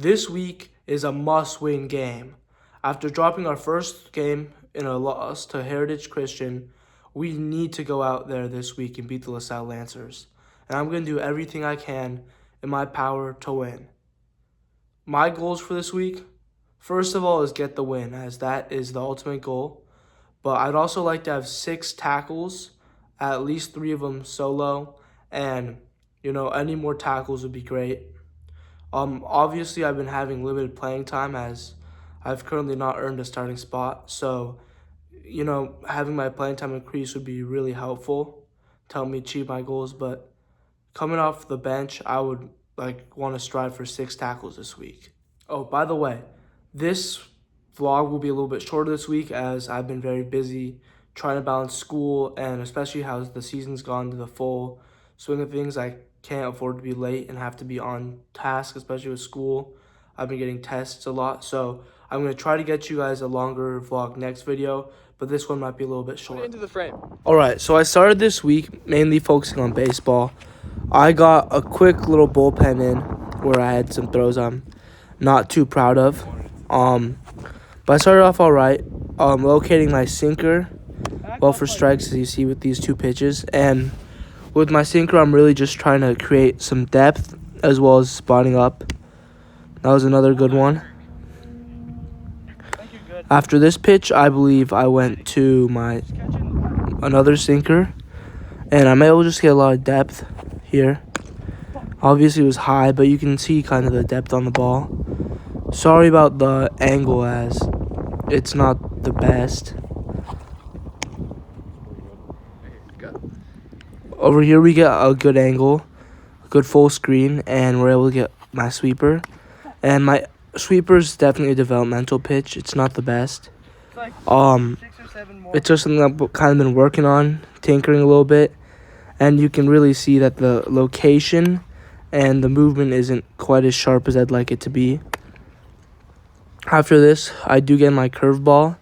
This week is a must-win game. After dropping our first game in a loss to Heritage Christian, we need to go out there this week and beat the LaSalle Lancers. And I'm going to do everything I can in my power to win. My goals for this week, first of all, is get the win, as that is the ultimate goal. But I'd also like to have 6 tackles, at least 3 of them solo, and any more tackles would be great. Obviously, I've been having limited playing time as I've currently not earned a starting spot. So, having my playing time increase would be really helpful to help me achieve my goals. But coming off the bench, I would want to strive for 6 tackles this week. Oh, by the way, this vlog will be a little bit shorter this week as I've been very busy trying to balance school, and especially how the season's gone to the full swing of things. I can't afford to be late and have to be on task, especially with school. I've been getting tests a lot, so I'm going to try to get you guys a longer vlog next video, but this one might be a little bit short. Into the frame. All right, so I started this week mainly focusing on baseball. I got a quick little bullpen in where I had some throws I'm not too proud of. But I started off all right, locating my sinker well for strikes, as you see with these 2 pitches. And with my sinker, I'm really just trying to create some depth as well as spotting up. That was another good one. After this pitch, I believe I went to my another sinker, and I'm able to just get a lot of depth here. Obviously, it was high, but you can see kind of the depth on the ball. Sorry about the angle, as it's not the best. Over here we get a good angle, a good full screen, and we're able to get my sweeper. And my sweeper is definitely a developmental pitch. It's not the best. It's just something I've kind of been working on, tinkering a little bit. And you can really see that the location and the movement isn't quite as sharp as I'd like it to be. After this, I do get my curveball,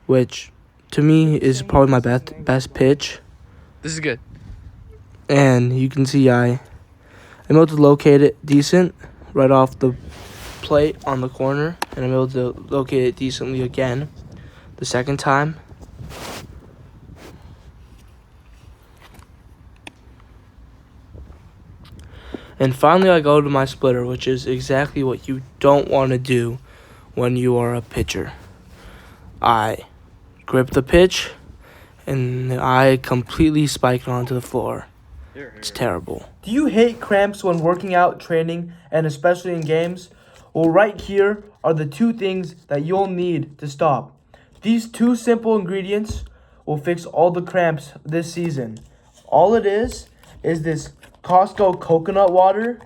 which to me is probably my best pitch. This is good. And you can see I'm able to locate it decent right off the plate on the corner, and I'm able to locate it decently again the second time. And finally, I go to my splitter, which is exactly what you don't want to do when you are a pitcher. I grip the pitch, and I completely spike it onto the floor. It's terrible. Do you hate cramps when working out, training, and especially in games? Well, right here are the 2 things that you'll need to stop. These 2 simple ingredients will fix all the cramps this season. All it is this Costco coconut water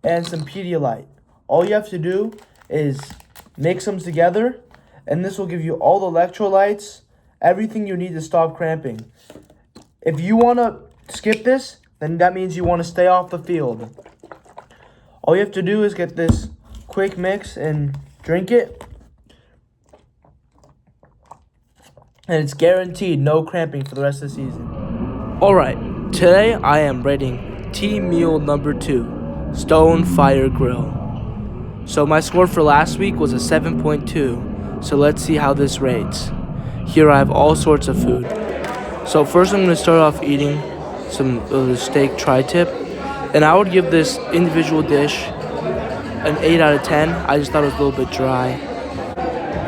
and some Pedialyte. All you have to do is mix them together, and this will give you all the electrolytes, everything you need to stop cramping. If you want to skip this, then that means you want to stay off the field. All you have to do is get this quick mix and drink it. And it's guaranteed no cramping for the rest of the season. Alright, today I am rating team meal number 2, Stone Fire Grill. So my score for last week was a 7.2. So let's see how this rates. Here I have all sorts of food. So first I'm going to start off eating some of the steak tri-tip, and I would give this individual dish an 8 out of 10. I just thought it was a little bit dry.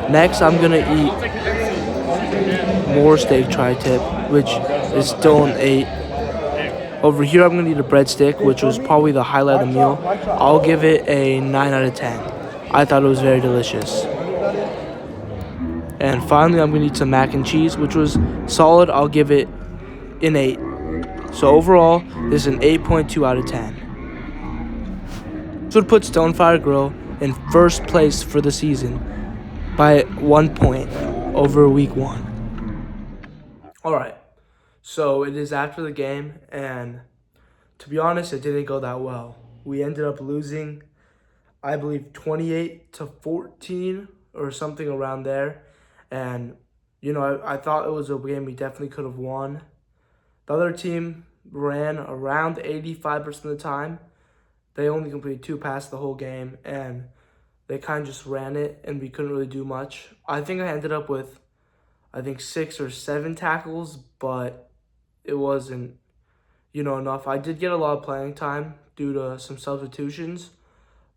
Next, I'm gonna eat more steak tri-tip, which is still an 8. Over here, I'm gonna eat a breadstick, which was probably the highlight of the meal. I'll give it a 9 out of 10. I thought it was very delicious. And finally, I'm gonna eat some mac and cheese, which was solid. I'll give it an 8. So overall, this is an 8.2 out of 10. This would put Stonefire Grill in first place for the season by 1 point over week 1. Alright, so it is after the game, and to be honest, it didn't go that well. We ended up losing, I believe, 28-14 or something around there. And, I thought it was a game we definitely could have won. The other team ran around 85% of the time. They only completed 2 passes the whole game, and they kind of just ran it, and we couldn't really do much. I think I ended up with, 6 or 7 tackles, but it wasn't, enough. I did get a lot of playing time due to some substitutions,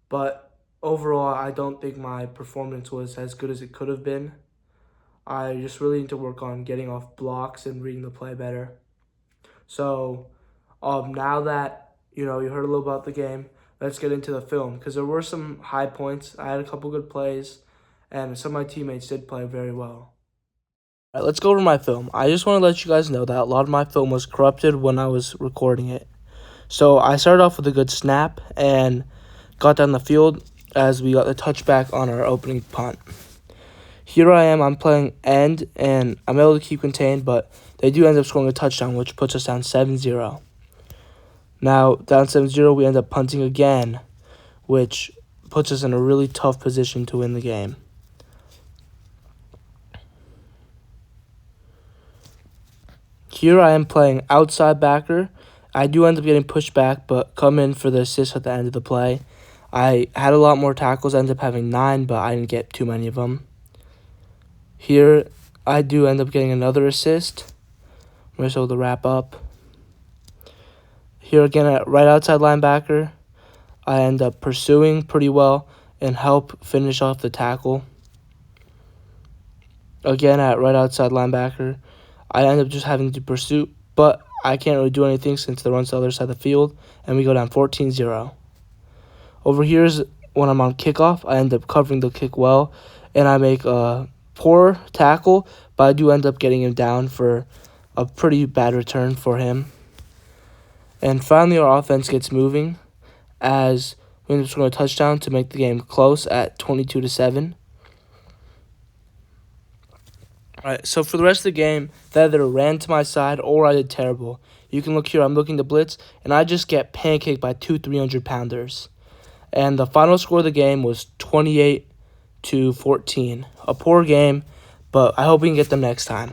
but overall, I don't think my performance was as good as it could have been. I just really need to work on getting off blocks and reading the play better. So, now that you heard a little about the game, let's get into the film because there were some high points. I had a couple good plays, and some of my teammates did play very well. All right, let's go over my film. I just want to let you guys know that a lot of my film was corrupted when I was recording it. So I started off with a good snap and got down the field as we got the touchback on our opening punt. Here I am, I'm playing end, and I'm able to keep contained, but they do end up scoring a touchdown, which puts us down 7-0. Now, down 7-0, we end up punting again, which puts us in a really tough position to win the game. Here I am playing outside backer. I do end up getting pushed back, but come in for the assist at the end of the play. I had a lot more tackles. I ended up having 9, but I didn't get too many of them. Here, I do end up getting another assist. I'm just able to wrap up. Here again at right outside linebacker, I end up pursuing pretty well and help finish off the tackle. Again at right outside linebacker, I end up just having to pursue, but I can't really do anything since the run's the other side of the field, and we go down 14-0. Over here's when I'm on kickoff, I end up covering the kick well, and I make a poor tackle, but I do end up getting him down for a pretty bad return for him. And finally, our offense gets moving as we end up scoring a touchdown to make the game close at 22-7. All right, so for the rest of the game, they either ran to my side or I did terrible. You can look here, I'm looking to blitz, and I just get pancaked by 2 300-pounders. And the final score of the game was 28-14. A poor game, but I hope we can get them next time.